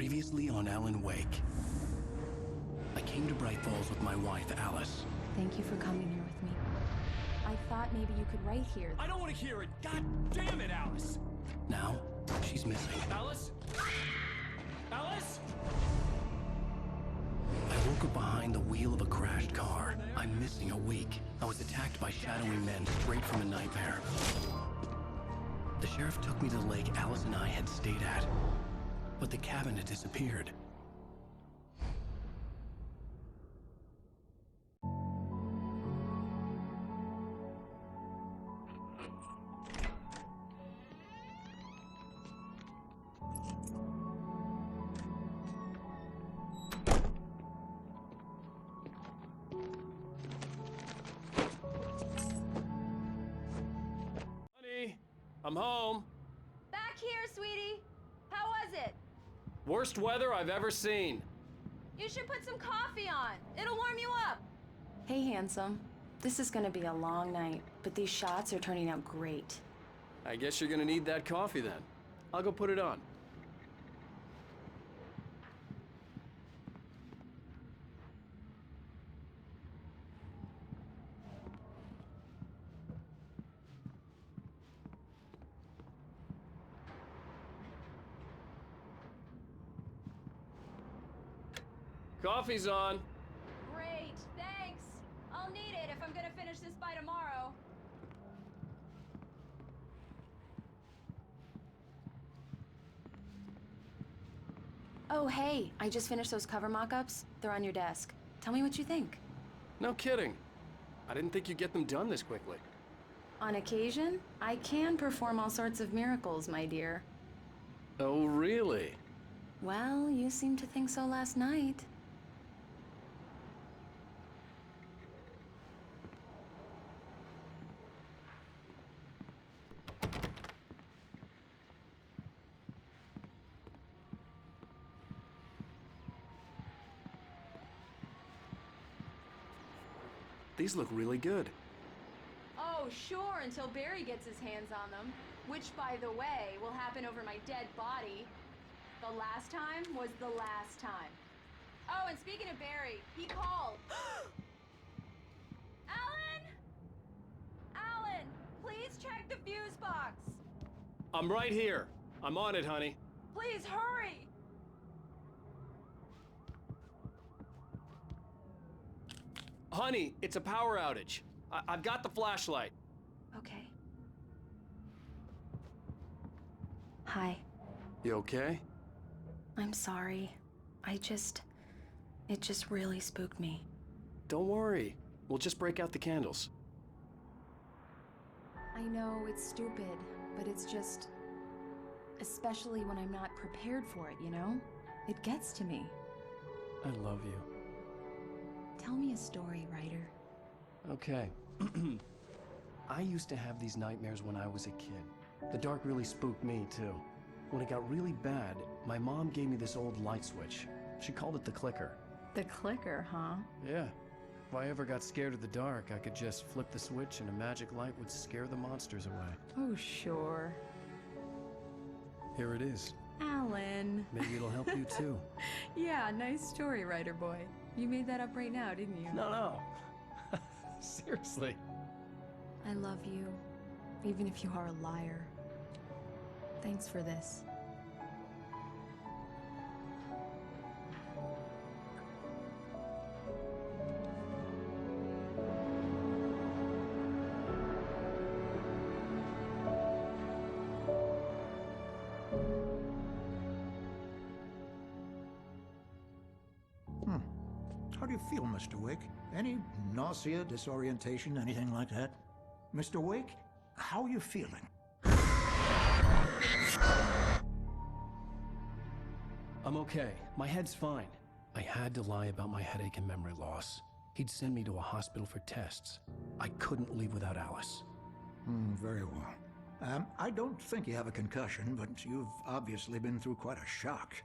Previously on Alan Wake. I came to Bright Falls with my wife, Alice. Thank you for coming here with me. I thought maybe you could write here. I don't want to hear it! God damn it, Alice! Now, she's missing. Alice? Alice? I woke up behind the wheel of a crashed car. I'm missing a week. I was attacked by shadowy men straight from a nightmare. The sheriff took me to the lake Alice and I had stayed at, but the cabin had disappeared. Honey, I'm home. Back here, sweetie. How was it? Worst weather I've ever seen. You should put some coffee on. It'll warm you up. Hey, handsome. This is gonna be a long night, but these shots are turning out great. I guess you're gonna need that coffee then. I'll go put it on. Coffee's on. Great, thanks. I'll need it if I'm gonna finish this by tomorrow. Oh, hey, I just finished those cover mock-ups. They're on your desk. Tell me what you think. No kidding. I didn't think you'd get them done this quickly. On occasion, I can perform all sorts of miracles, my dear. Oh, really? Well, you seemed to think so last night. These look really good. Oh, sure, until Barry gets his hands on them. Which, by the way, will happen over my dead body. The last time was the last time. Oh, and speaking of Barry, he called. Alan! Alan, please check the fuse box. I'm right here. I'm on it, honey. Please hurry! Honey, it's a power outage. I've got the flashlight. Okay. Hi. You okay? I'm sorry. It just really spooked me. Don't worry. We'll just break out the candles. I know it's stupid, but it's just... especially when I'm not prepared for it, you know? It gets to me. I love you. Tell me a story, writer. Okay. I used to have these nightmares when I was a kid. The dark really spooked me, too. When it got really bad, my mom gave me this old light switch. She called it the clicker. The clicker, huh? Yeah. If I ever got scared of the dark, I could just flip the switch and a magic light would scare the monsters away. Oh, sure. Here it is. Alan. Maybe it'll help you, too. Yeah, nice story, writer boy. You made that up right now, didn't you? No. Seriously. I love you, even if you are a liar. Thanks for this. How do you feel, Mr. Wake? Any nausea, disorientation, anything like that? Mr. Wake, how are you feeling? I'm okay. My head's fine. I had to lie about my headache and memory loss. He'd send me to a hospital for tests. I couldn't leave without Alice. Very well. I don't think you have a concussion, but you've obviously been through quite a shock.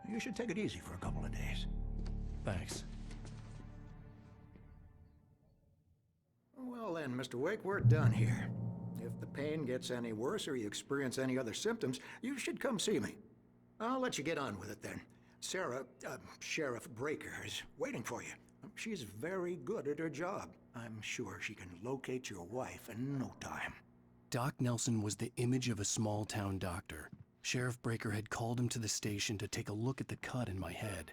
You should take it easy for a couple of days. Thanks. Well then, Mr. Wake, we're done here. If the pain gets any worse or you experience any other symptoms, you should come see me. I'll let you get on with it then. Sarah, Sheriff Breaker, is waiting for you. She's very good at her job. I'm sure she can locate your wife in no time. Doc Nelson was the image of a small-town doctor. Sheriff Breaker had called him to the station to take a look at the cut in my head.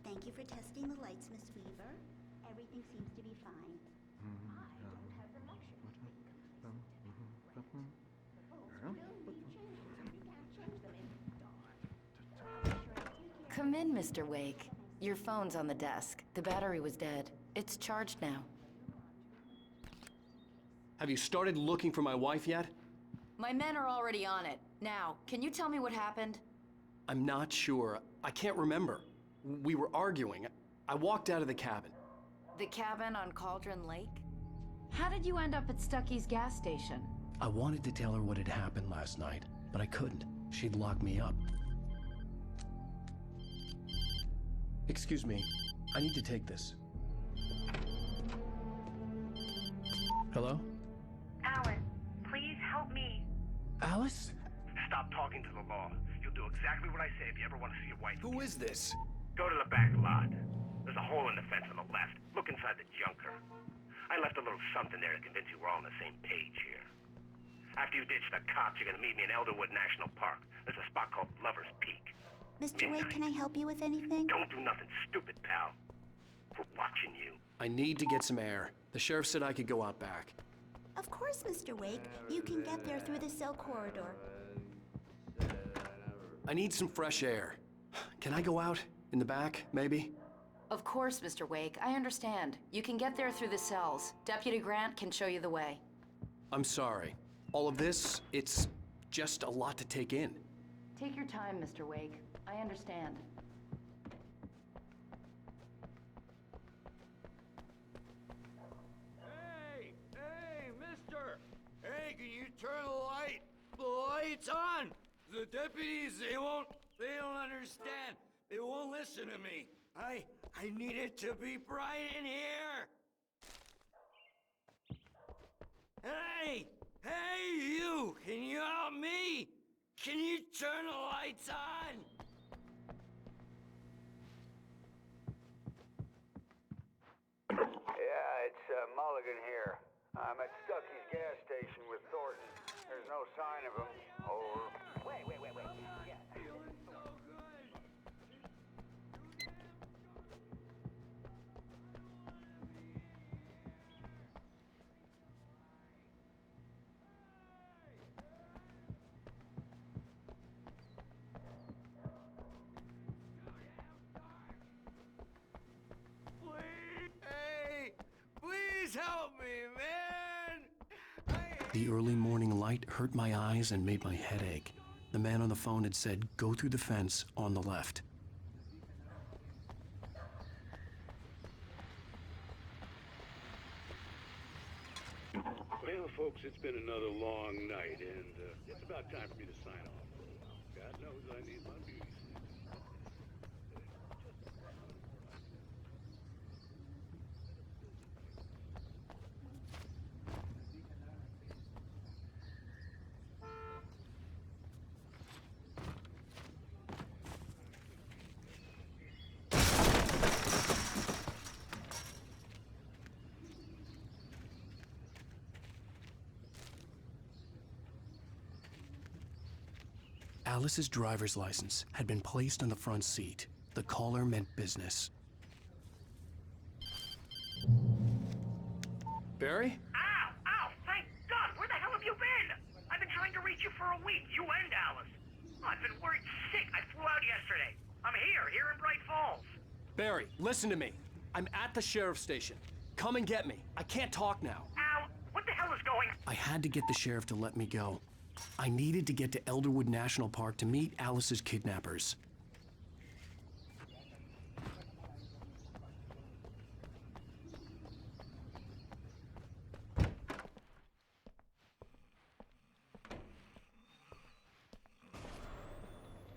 Thank you for testing the lights, Miss Weaver. Everything seems to be fine. I don't have the luxury of being Come in, Mr. Wake. Your phone's on the desk. The battery was dead. It's charged now. Have you started looking for my wife yet? My men are already on it. Now, can you tell me what happened? I'm not sure. I can't remember. We were arguing. I walked out of the cabin. The cabin on Cauldron Lake? How did you end up at Stucky's gas station? I wanted to tell her what had happened last night, but I couldn't. She'd lock me up. Excuse me, I need to take this. Hello? Alan, please help me. Alice? Stop talking to the law. You'll do exactly what I say if you ever want to see your wife. Who is this? Go to the back lot. There's a hole in the fence on the left. Look inside the junker. I left a little something there to convince you we're all on the same page here. After you ditch the cops, you're gonna meet me in Elderwood National Park. There's a spot called Lover's Peak. Mr. Wake, can I help you with anything? Don't do nothing stupid, pal. We're watching you. I need to get some air. The sheriff said I could go out back. Of course, Mr. Wake. You can get there through the cell corridor. I need some fresh air. Can I go out? In the back, maybe? Of course, Mr. Wake. I understand. You can get there through the cells. Deputy Grant can show you the way. I'm sorry. All of this, it's just a lot to take in. Take your time, Mr. Wake. I understand. Hey, mister! Hey, can you turn the lights on? The deputies, they don't understand. They won't listen to me. I need it to be bright in here. Hey, you! Can you help me? Can you turn the lights on? Yeah, it's Mulligan here. I'm at Stucky's gas station with Thornton. There's no sign of him. Over. Wait. Yeah. Feeling so good. Please help me, man! The early morning light hurt my eyes and made my head ache. The man on the phone had said, go through the fence on the left. Well, folks, it's been another long night, and it's about time for me to sign off for a while. God knows I need my beauty sleep. Alice's driver's license had been placed on the front seat. The caller meant business. Barry? Ow! Thank God! Where the hell have you been? I've been trying to reach you for a week, you and Alice. I've been worried sick. I flew out yesterday. I'm here in Bright Falls. Barry, listen to me. I'm at the sheriff's station. Come and get me. I can't talk now. Al, what the hell is going... I had to get the sheriff to let me go. I needed to get to Elderwood National Park to meet Alice's kidnappers.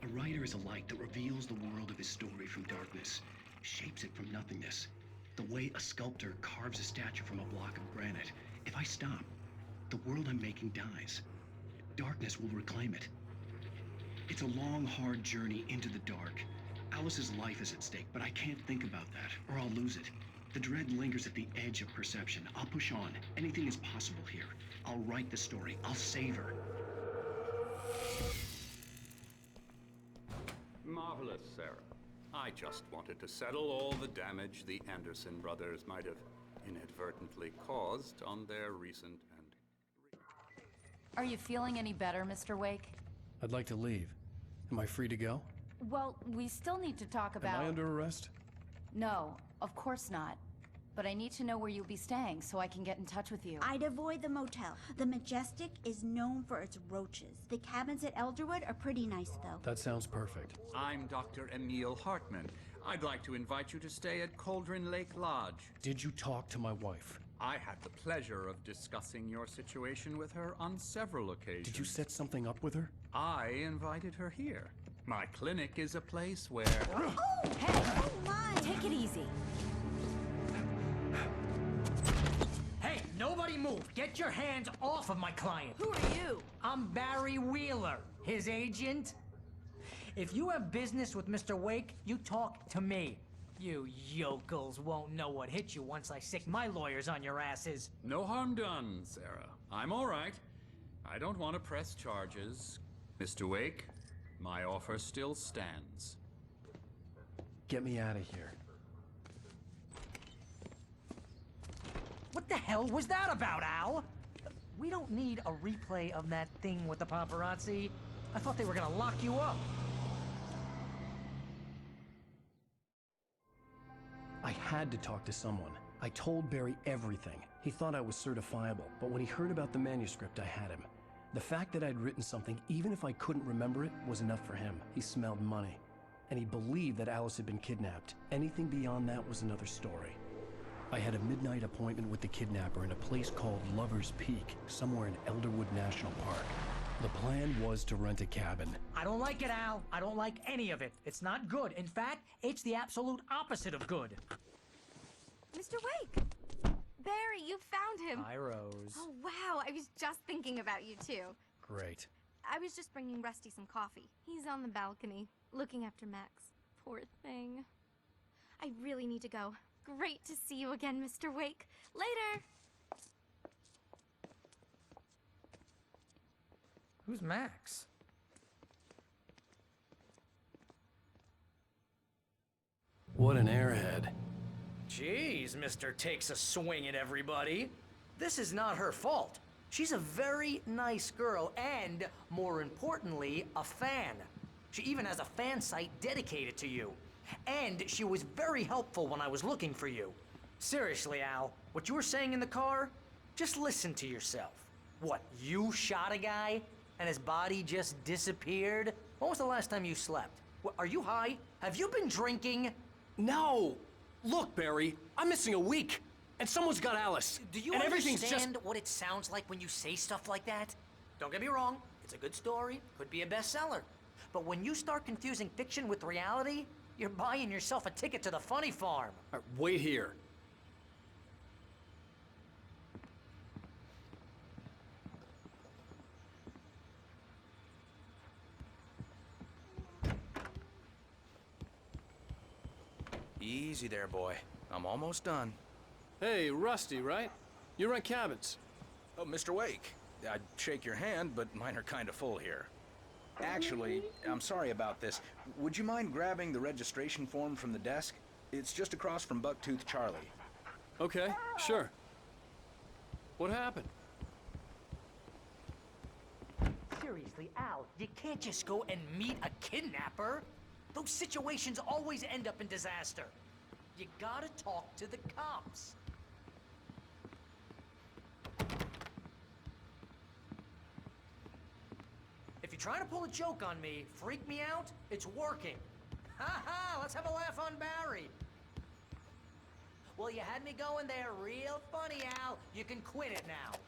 A writer is a light that reveals the world of his story from darkness, shapes it from nothingness. The way a sculptor carves a statue from a block of granite. If I stop, the world I'm making dies. Darkness will reclaim it. It's a long, hard journey into the dark. Alice's life is at stake, but I can't think about that, or I'll lose it. The dread lingers at the edge of perception. I'll push on. Anything is possible here. I'll write the story. I'll save her. Marvelous, Sarah. I just wanted to settle all the damage the Anderson brothers might have inadvertently caused on their recent and... Are you feeling any better, Mr. Wake? I'd like to leave. Am I free to go? Well, we still need to talk about... Am I under arrest? No, of course not. But I need to know where you'll be staying so I can get in touch with you. I'd avoid the motel. The Majestic is known for its roaches. The cabins at Elderwood are pretty nice, though. That sounds perfect. I'm Dr. Emil Hartman. I'd like to invite you to stay at Cauldron Lake Lodge. Did you talk to my wife? I had the pleasure of discussing your situation with her on several occasions. Did you set something up with her? I invited her here. My clinic is a place where... Oh! Hey! Oh, my! Take it easy. Hey, nobody move! Get your hands off of my client! Who are you? I'm Barry Wheeler, his agent. If you have business with Mr. Wake, you talk to me. You yokels won't know what hit you once I sick my lawyers on your asses. No harm done, Sarah. I'm all right. I don't want to press charges. Mr. Wake, my offer still stands. Get me out of here. What the hell was that about, Al? We don't need a replay of that thing with the paparazzi. I thought they were gonna lock you up. I had to talk to someone. I told Barry everything. He thought I was certifiable, but when he heard about the manuscript, I had him. The fact that I'd written something, even if I couldn't remember it, was enough for him. He smelled money. And he believed that Alice had been kidnapped. Anything beyond that was another story. I had a midnight appointment with the kidnapper in a place called Lover's Peak, somewhere in Elderwood National Park. The plan was to rent a cabin. I don't like it, Al. I don't like any of it. It's not good. In fact, it's the absolute opposite of good. Mr. Wake! Barry, you found him! Hi, Rose. Oh, wow, I was just thinking about you, too. Great. I was just bringing Rusty some coffee. He's on the balcony, looking after Max. Poor thing. I really need to go. Great to see you again, Mr. Wake. Later! Who's Max? What an airhead. Jeez, Mr. Takes a swing at everybody. This is not her fault. She's a very nice girl and, more importantly, a fan. She even has a fan site dedicated to you. And she was very helpful when I was looking for you. Seriously, Al, what you were saying in the car? Just listen to yourself. What, you shot a guy and his body just disappeared? When was the last time you slept? What, are you high? Have you been drinking? No! Look, Barry, I'm missing a week. And someone's got Alice. Do you and everything's understand what it sounds like when you say stuff like that? Don't get me wrong, it's a good story, could be a bestseller. But when you start confusing fiction with reality, you're buying yourself a ticket to the funny farm. All right, wait here. Easy there, boy. I'm almost done. Hey, Rusty, right? You rent cabins. Oh, Mr. Wake. I'd shake your hand, but mine are kind of full here. Actually, I'm sorry about this. Would you mind grabbing the registration form from the desk? It's just across from Bucktooth Charlie. Okay, sure. What happened? Seriously, Al, you can't just go and meet a kidnapper. Those situations always end up in disaster. You gotta talk to the cops. If you're trying to pull a joke on me, freak me out, it's working. Ha ha, let's have a laugh on Barry. Well, you had me going there real funny, Al. You can quit it now.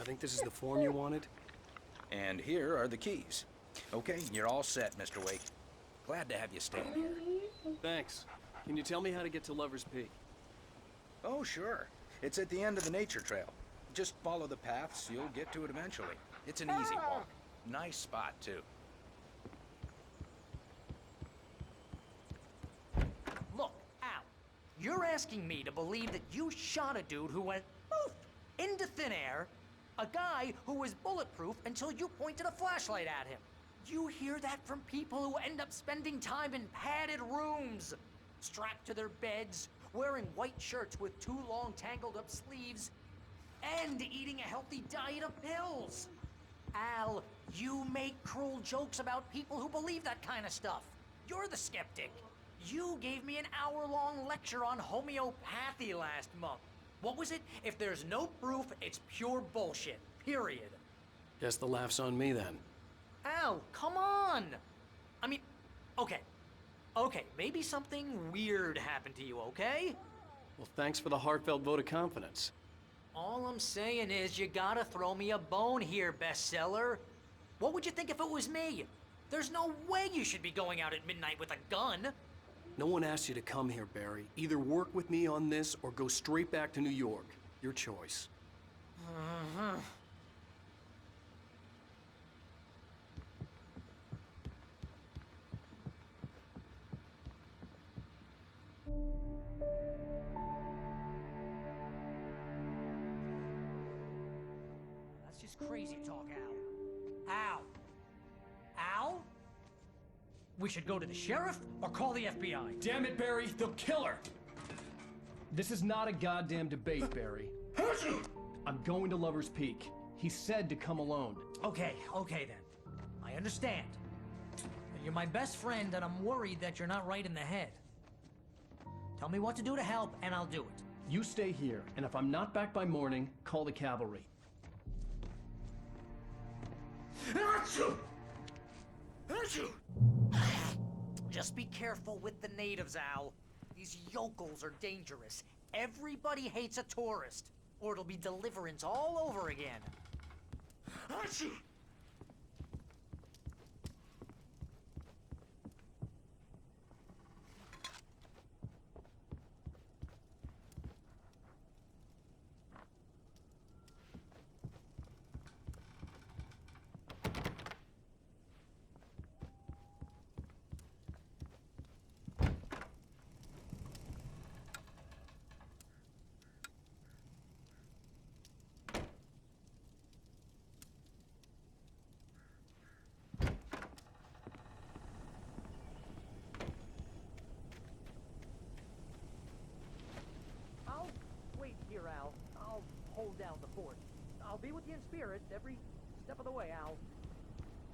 I think this is the form you wanted. And here are the keys. Okay, you're all set, Mr. Wake. Glad to have you staying here. Thanks. Can you tell me how to get to Lover's Peak? Oh, sure. It's at the end of the nature trail. Just follow the paths, you'll get to it eventually. It's an easy walk. Nice spot, too. Look, Al, you're asking me to believe that you shot a dude who went poof into thin air, a guy who was bulletproof until you pointed a flashlight at him. You hear that from people who end up spending time in padded rooms, strapped to their beds, wearing white shirts with too long tangled up sleeves, and eating a healthy diet of pills. Al, you make cruel jokes about people who believe that kind of stuff. You're the skeptic. You gave me an hour-long lecture on homeopathy last month. What was it? If there's no proof, it's pure bullshit. Period. Guess the laugh's on me then. Al, come on! I mean, okay. Okay, maybe something weird happened to you, okay? Well, thanks for the heartfelt vote of confidence. All I'm saying is you gotta throw me a bone here, bestseller. What would you think if it was me? There's no way you should be going out at midnight with a gun. No one asked you to come here, Barry. Either work with me on this or go straight back to New York. Your choice. That's just crazy talk, Al. Al? Al? We should go to the sheriff or call the FBI. Damn it, Barry, they'll kill her! This is not a goddamn debate, Barry. I'm going to Lover's Peak. He said to come alone. Okay then. I understand. You're my best friend and I'm worried that you're not right in the head. Tell me what to do to help and I'll do it. You stay here, and if I'm not back by morning, call the cavalry. Just be careful with the natives, Al. These yokels are dangerous. Everybody hates a tourist, or it'll be Deliverance all over again. I'll wait here, Al. I'll hold down the fort. I'll be with you in spirit every step of the way, Al.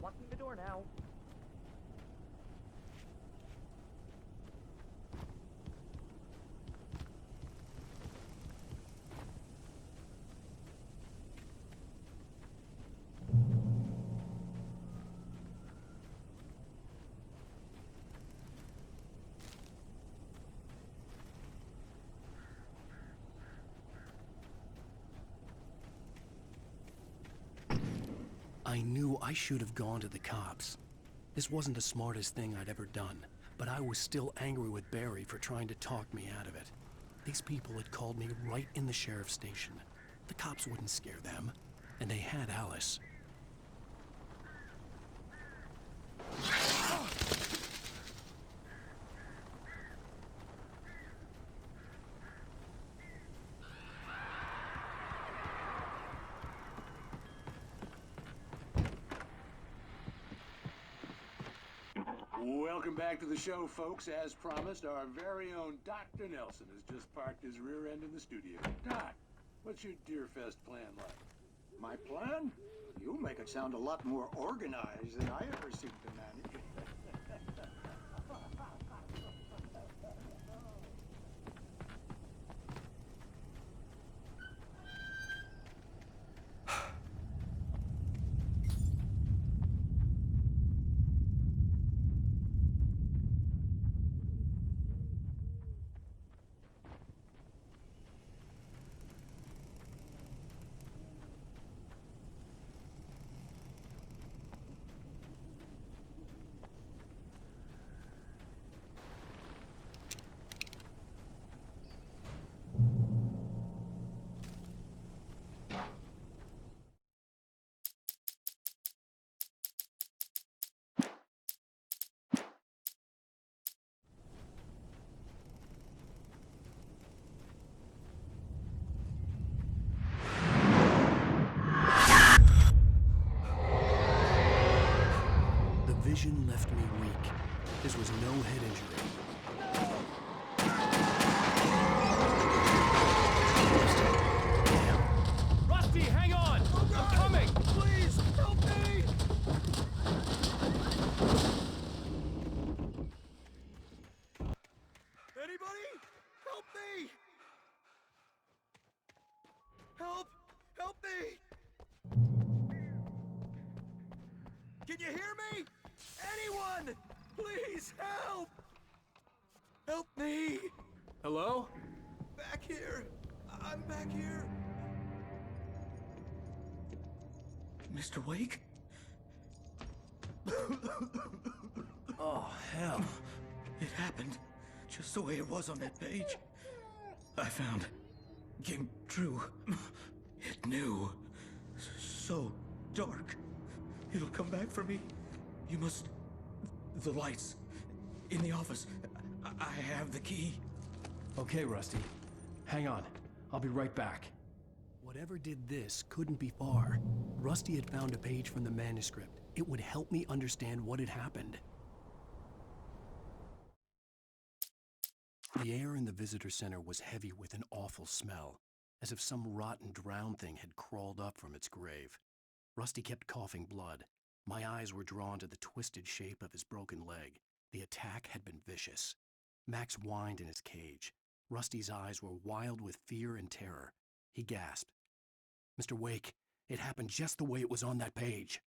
Locking the door now. I knew I should have gone to the cops. This wasn't the smartest thing I'd ever done, but I was still angry with Barry for trying to talk me out of it. These people had called me right in the sheriff's station. The cops wouldn't scare them, and they had Alice. Welcome back to the show, folks. As promised, our very own Dr. Nelson has just parked his rear end in the studio. Doc, what's your Deerfest plan like? My plan? You make it sound a lot more organized than I ever seem to manage. vision left me weak. This was no head injury. Rusty, hang on! I'm coming! Please, help me! Anybody? Help me! Help! Help me! Can you hear me? Anyone! Please help! Help me! Hello? Back here! I'm back here! Mr. Wake? Oh, hell. It happened just the way it was on that page. I found. Came true. It knew. So dark. It'll come back for me. You must... The lights. In the office. I have the key. Okay, Rusty. Hang on. I'll be right back. Whatever did this couldn't be far. Rusty had found a page from the manuscript. It would help me understand what had happened. The air in the visitor center was heavy with an awful smell, as if some rotten drowned thing had crawled up from its grave. Rusty kept coughing blood. My eyes were drawn to the twisted shape of his broken leg. The attack had been vicious. Max whined in his cage. Rusty's eyes were wild with fear and terror. He gasped. Mr. Wake, it happened just the way it was on that page.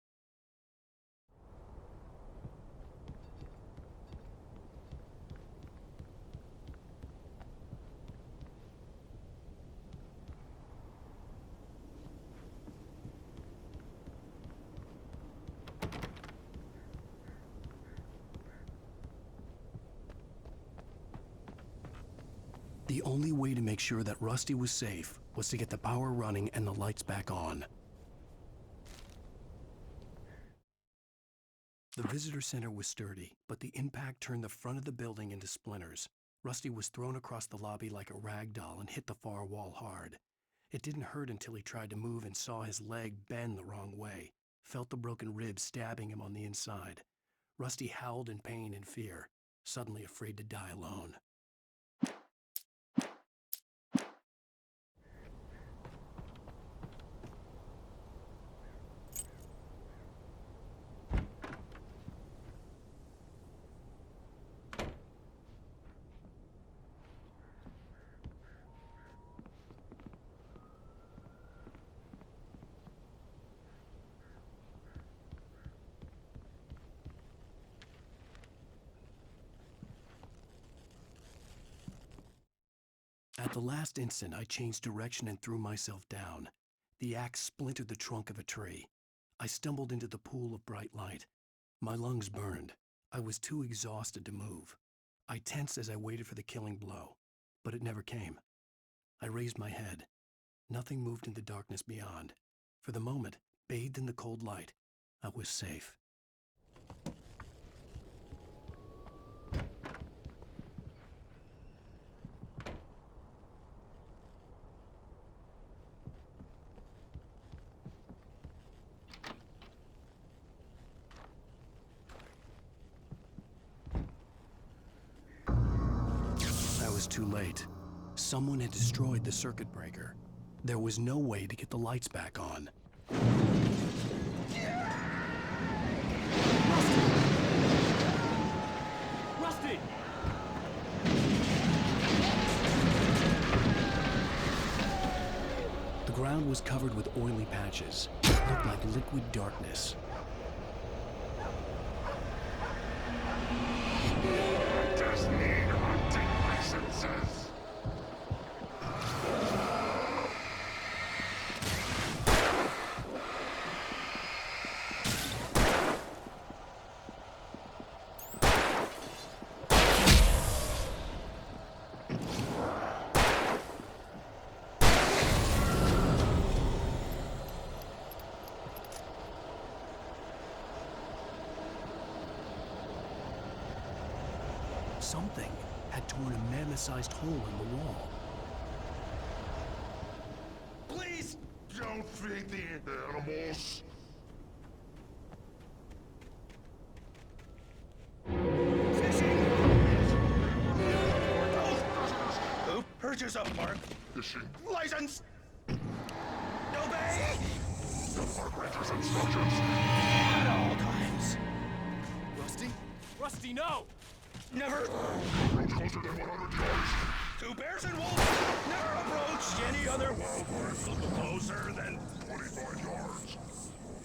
The only way to make sure that Rusty was safe was to get the power running and the lights back on. The visitor center was sturdy, but the impact turned the front of the building into splinters. Rusty was thrown across the lobby like a rag doll and hit the far wall hard. It didn't hurt until he tried to move and saw his leg bend the wrong way, felt the broken ribs stabbing him on the inside. Rusty howled in pain and fear, suddenly afraid to die alone. At the last instant, I changed direction and threw myself down. The axe splintered the trunk of a tree. I stumbled into the pool of bright light. My lungs burned. I was too exhausted to move. I tensed as I waited for the killing blow, but it never came. I raised my head. Nothing moved in the darkness beyond. For the moment, bathed in the cold light, I was safe. I was too late. Someone had destroyed the circuit breaker. There was no way to get the lights back on. Rusty! The ground was covered with oily patches. It looked like liquid darkness. Just need hunting licenses. Something had torn a mammoth-sized hole in the wall. Please don't feed the animals. Purchase a park Fishing. license. Obey The park ranger's instructions. at all times. Rusty? Rusty, no! Never Approach closer than 100 yards. to bears and wolves. Never approach any other wildlife closer than 25 yards.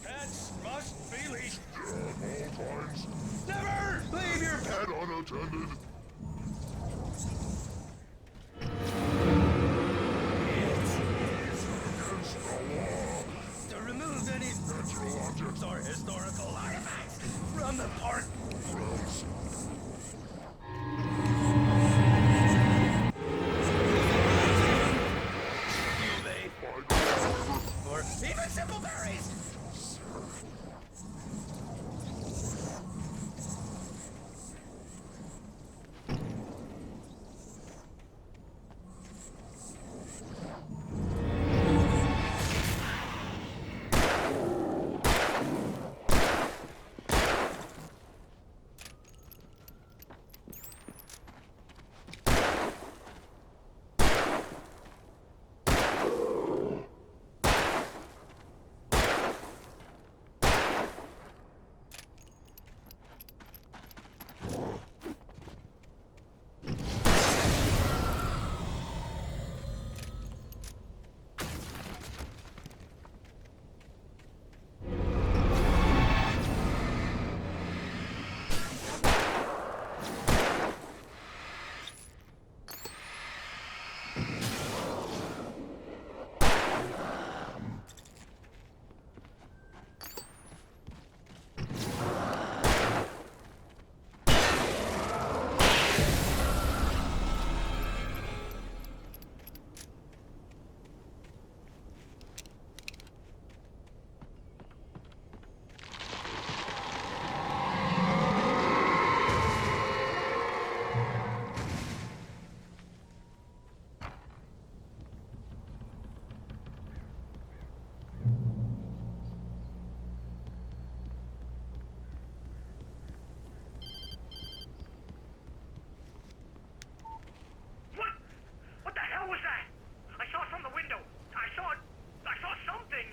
pets must be leashed. At all times. Never leave your pet. Pet unattended. Against the law. To remove any Natural objects. or historical artifacts from the park. Grounds. Or even simple berries. What the hell was that? I saw it from the window. I saw something.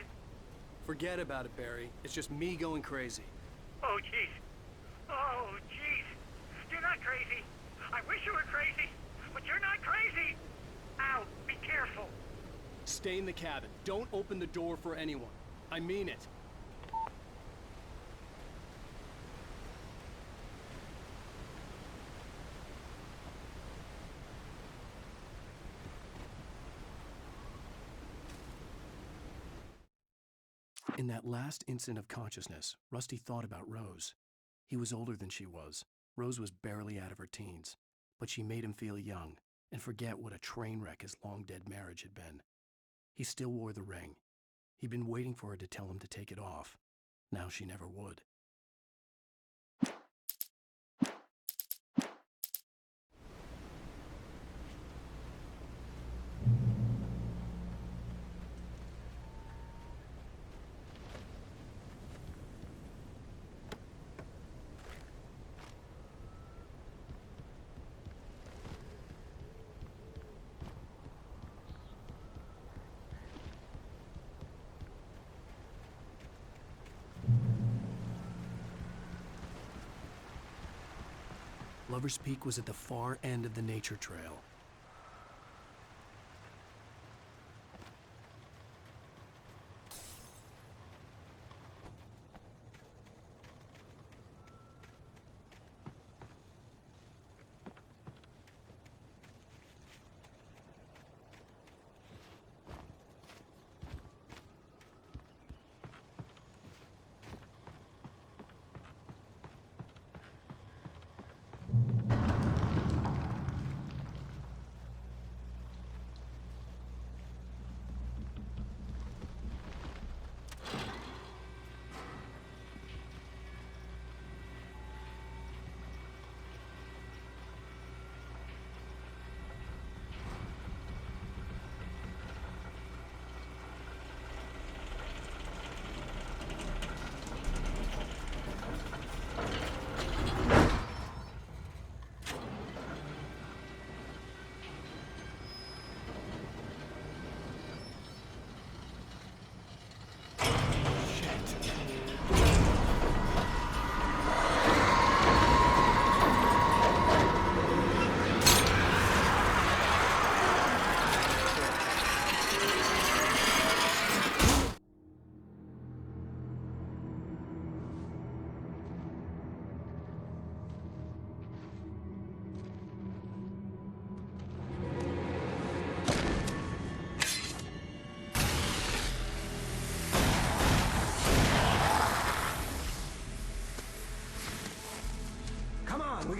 Forget about it, Barry. It's just me going crazy. Oh, jeez. Oh, jeez. You're not crazy. I wish you were crazy, but you're not crazy. Ow, be careful. Stay in the cabin. Don't open the door for anyone. I mean it. In that last instant of consciousness, Rusty thought about Rose. He was older than she was. Rose was barely out of her teens, but she made him feel young and forget what a train wreck his long-dead marriage had been. He still wore the ring. He'd been waiting for her to tell him to take it off. Now she never would. Lover's Peak was at the far end of the nature trail.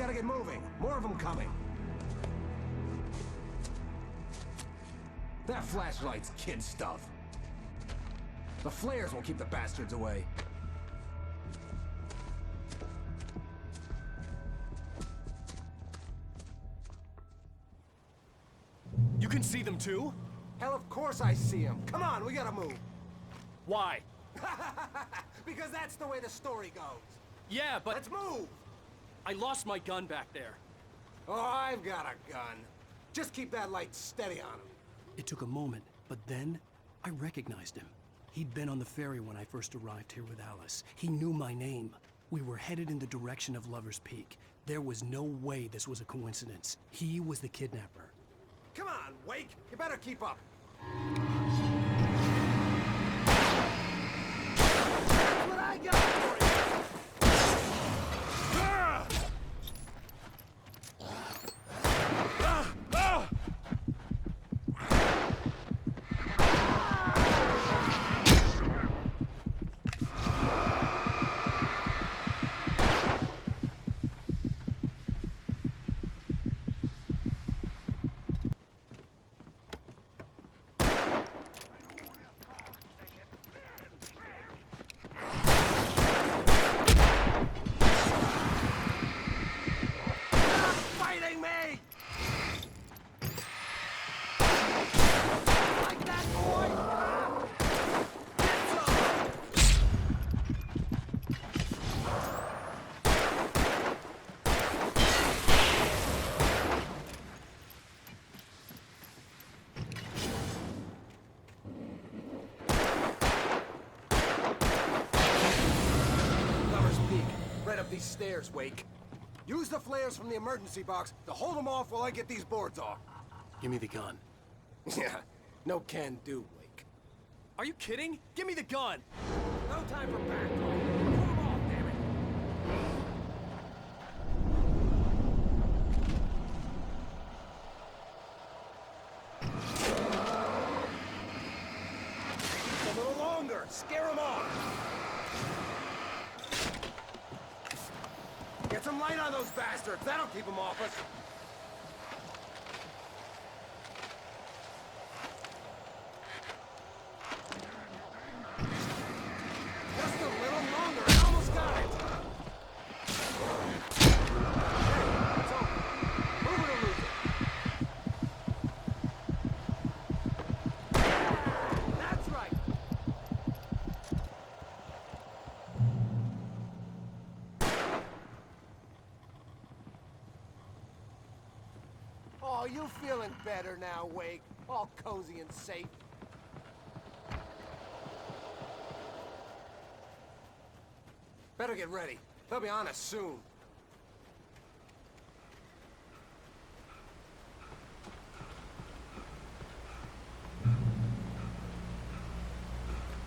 gotta get moving. More of them coming. That flashlight's kid stuff. The flares won't keep the bastards away. You can see them too? Hell, of course I see them. Come on, we gotta move. Why? Because that's the way the story goes. Yeah, but... Let's move! I lost my gun back there. Oh, I've got a gun. Just keep that light steady on him. It took a moment, but then I recognized him. He'd been on the ferry when I first arrived here with Alice. He knew my name. We were headed in the direction of Lover's Peak. There was no way this was a coincidence. He was the kidnapper. Come on, Wake! You better keep up. That's what I got for you! These stairs, Wake. Use the flares from the emergency box to hold them off while I get these boards off. Give me the gun. Yeah, no can do, Wake. Are you kidding? Give me the gun! No time for back talk. Pull them off, damn it! A little longer. Scare them off. Get some light on those bastards. That'll keep them off us. Just a little longer. I almost got it. Hey, it's over. Move it or lose it. That's right. Oh, you feeling better now, Wake? All cozy and safe. Better get ready. They'll be on us soon.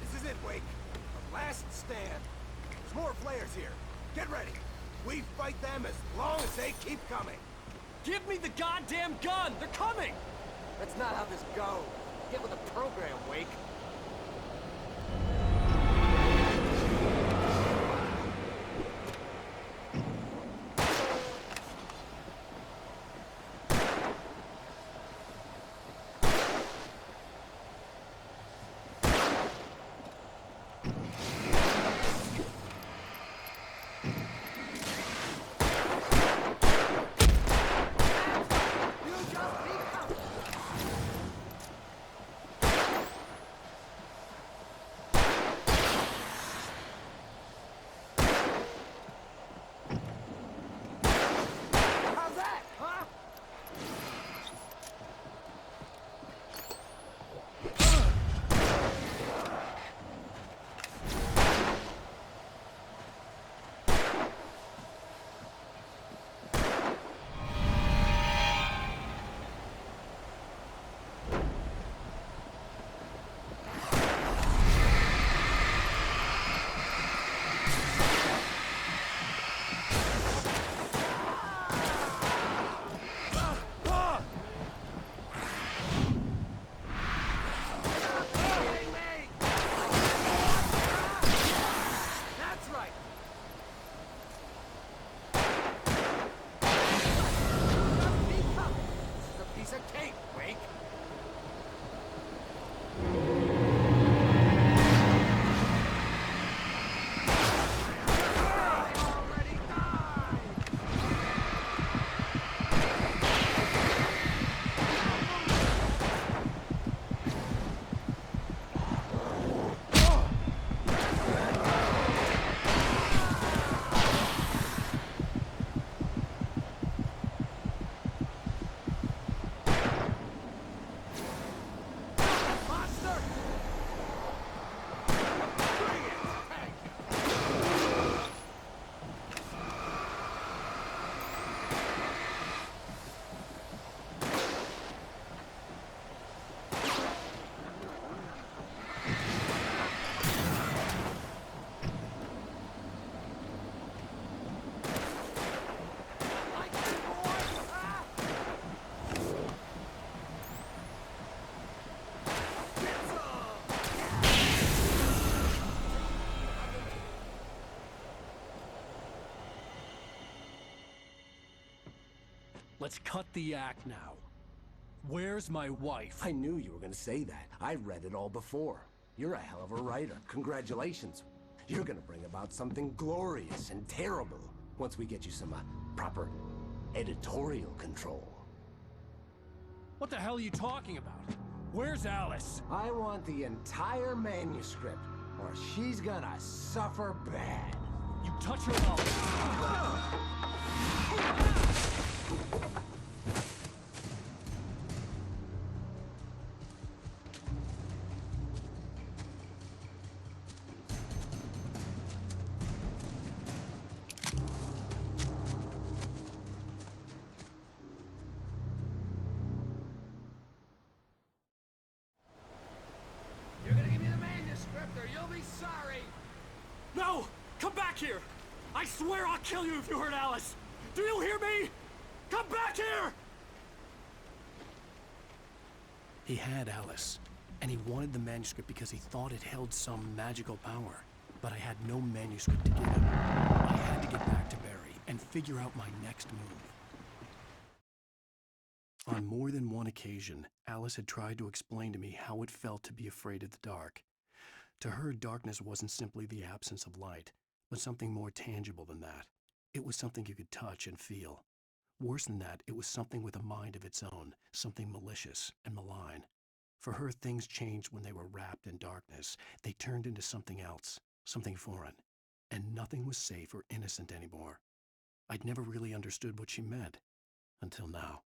This is it, Wake. Our last stand. There's more flares here. Get ready. We fight them as long as they keep coming. Give me the goddamn gun! They're coming! That's not how this goes. Get with the program, Wake. Let's cut the act now. Where's my wife? I knew you were gonna say that. I read it all before. You're a hell of a writer. Congratulations. You're gonna bring about something glorious and terrible once we get you some proper editorial control. What the hell are you talking about? Where's Alice? I want the entire manuscript, or she's gonna suffer bad. You touch her mouth. You're gonna give me the manuscript or you'll be sorry! No! Come back here! I swear I'll kill you if you hurt Alice! Do you hear me? Come back here! He had Alice, and he wanted the manuscript because he thought it held some magical power. But I had no manuscript to give him. I had to get back to Barry and figure out my next move. On more than one occasion, Alice had tried to explain to me how it felt to be afraid of the dark. To her, darkness wasn't simply the absence of light, but something more tangible than that. It was something you could touch and feel. Worse than that, it was something with a mind of its own, something malicious and malign. For her, things changed when they were wrapped in darkness. They turned into something else, something foreign, and nothing was safe or innocent anymore. I'd never really understood what she meant, until now.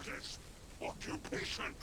Hardest occupation.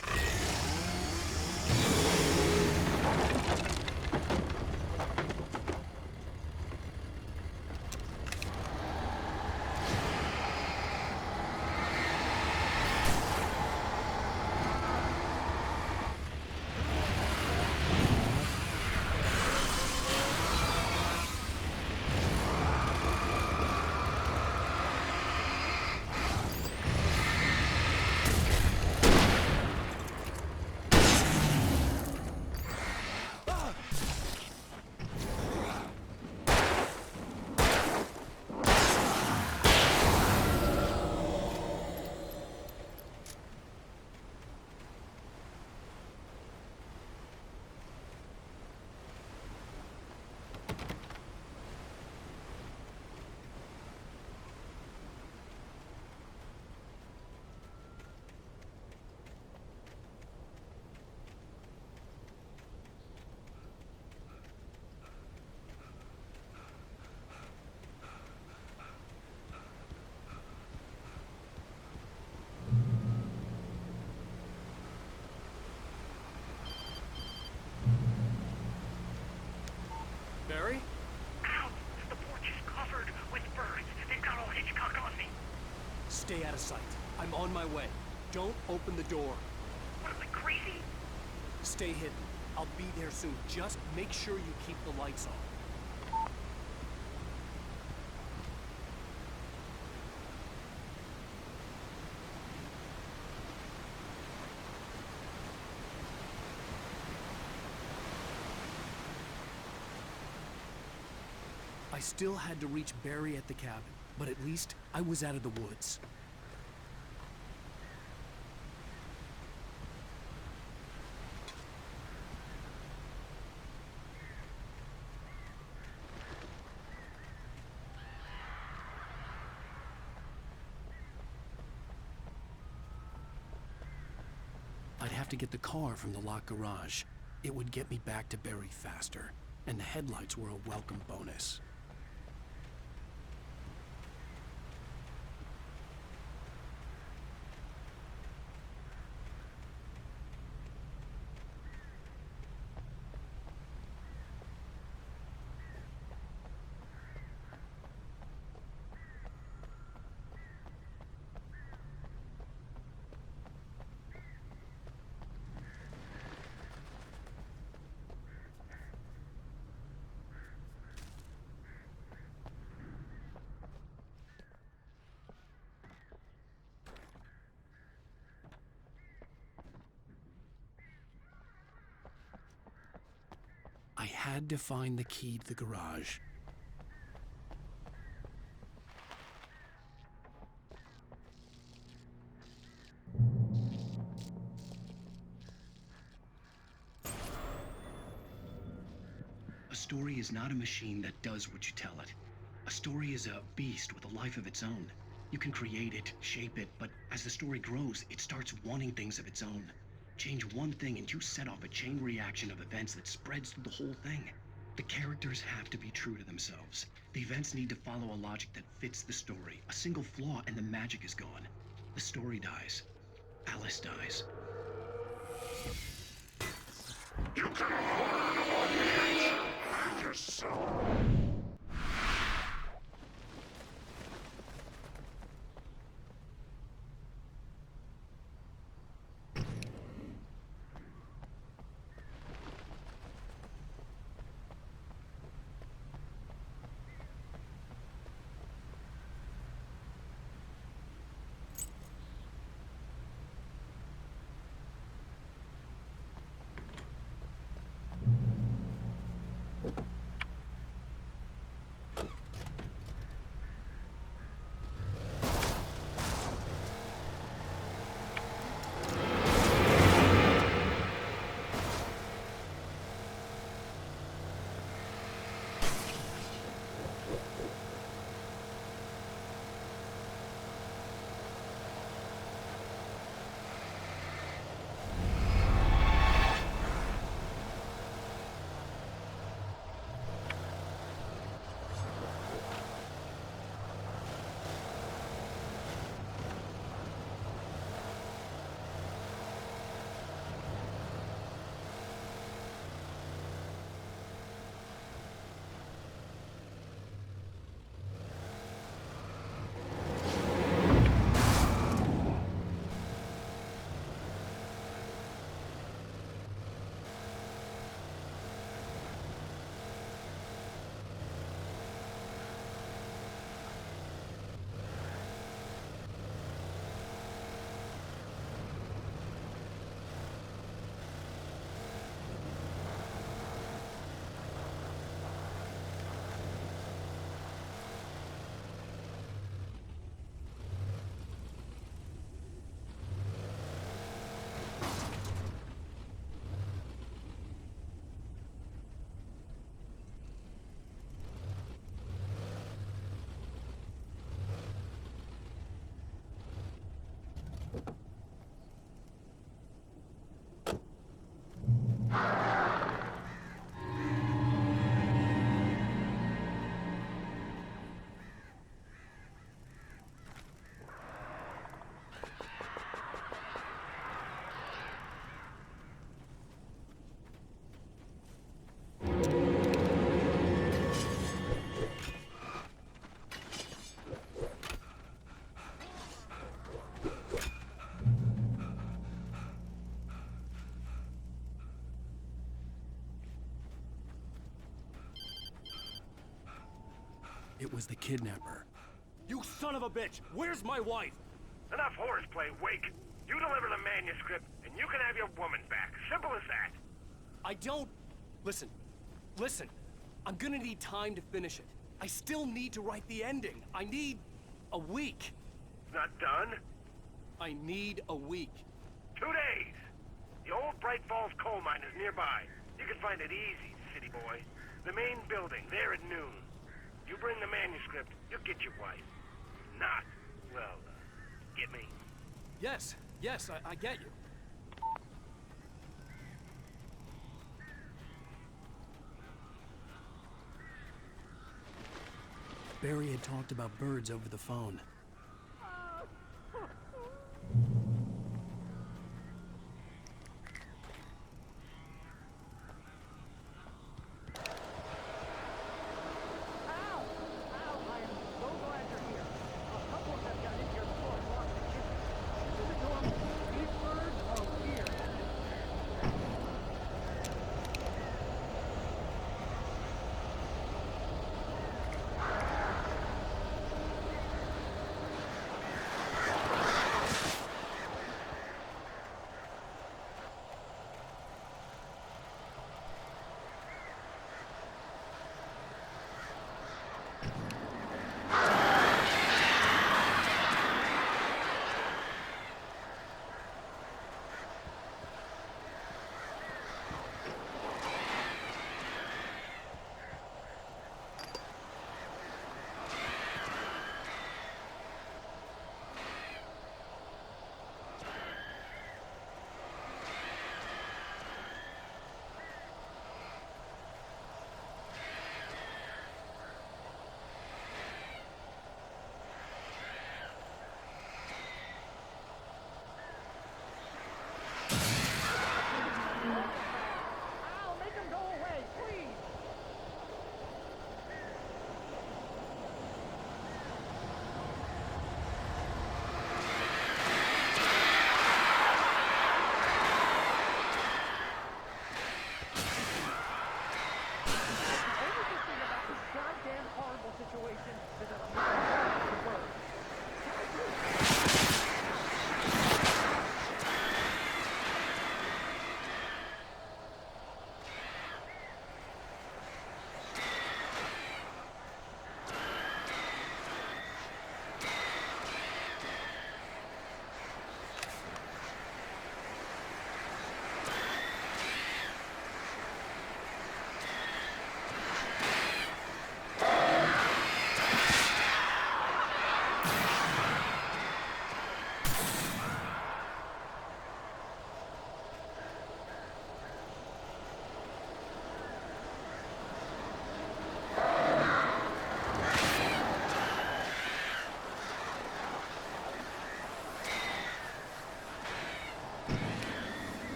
Barry? Ow! The porch is covered with birds. They've got old Hitchcock on me. Stay out of sight. I'm on my way. Don't open the door. What am I, crazy? Stay hidden. I'll be there soon. Just make sure you keep the lights on. I still had to reach Barry at the cabin, but at least I was out of the woods. I'd have to get the car from the locked garage. It would get me back to Barry faster, and the headlights were a welcome bonus. I had to find the key to the garage. A story is not a machine that does what you tell it. A story is a beast with a life of its own. You can create it, shape it, but as the story grows, it starts wanting things of its own. Change one thing and you set off a chain reaction of events that spreads through the whole thing. The characters have to be true to themselves. The events need to follow a logic that fits the story. A single flaw and the magic is gone. The story dies. Alice dies. You can afford to yourself. It was the kidnapper. You son of a bitch! Where's my wife? Enough horseplay, Wake. You deliver the manuscript, and you can have your woman back. Simple as that. I don't... Listen. Listen. I'm gonna need time to finish it. I still need to write the ending. I need... a week. Not done? I need a week. 2 days. The old Bright Falls coal mine is nearby. You can find it easy, city boy. The main building, there at noon. You bring the manuscript, you'll get your wife. Not, well, get me? Yes, I get you. Barry had talked about birds over the phone.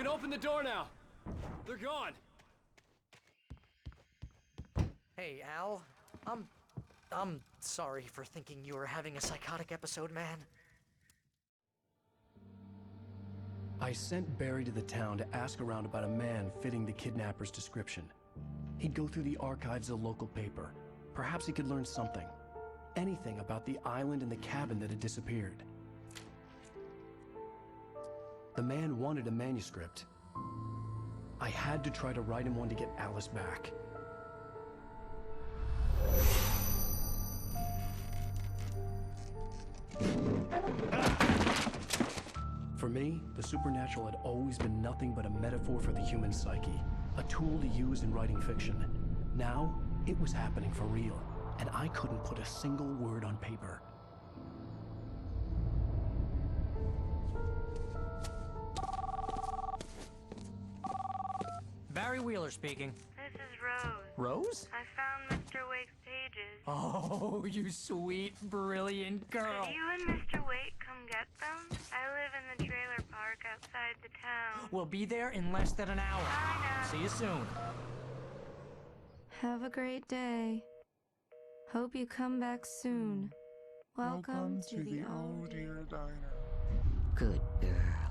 can open the door now. They're gone. Hey, Al. I'm sorry for thinking you were having a psychotic episode, man. I sent Barry to the town to ask around about a man fitting the kidnapper's description. He'd go through the archives of the local paper. Perhaps he could learn something. Anything about the island and the cabin that had disappeared. The man wanted a manuscript. I had to try to write him one to get Alice back. For me, the supernatural had always been nothing but a metaphor for the human psyche, a tool to use in writing fiction. Now, it was happening for real, and I couldn't put a single word on paper. Barry Wheeler speaking. This is Rose. Rose? I found Mr. Wake's pages. Oh, you sweet, brilliant girl. Could you and Mr. Wake come get them? I live in the trailer park outside the town. We'll be there in less than an hour. Bye now. See you soon. Have a great day. Hope you come back soon. Welcome to the old dear diner. Good girl.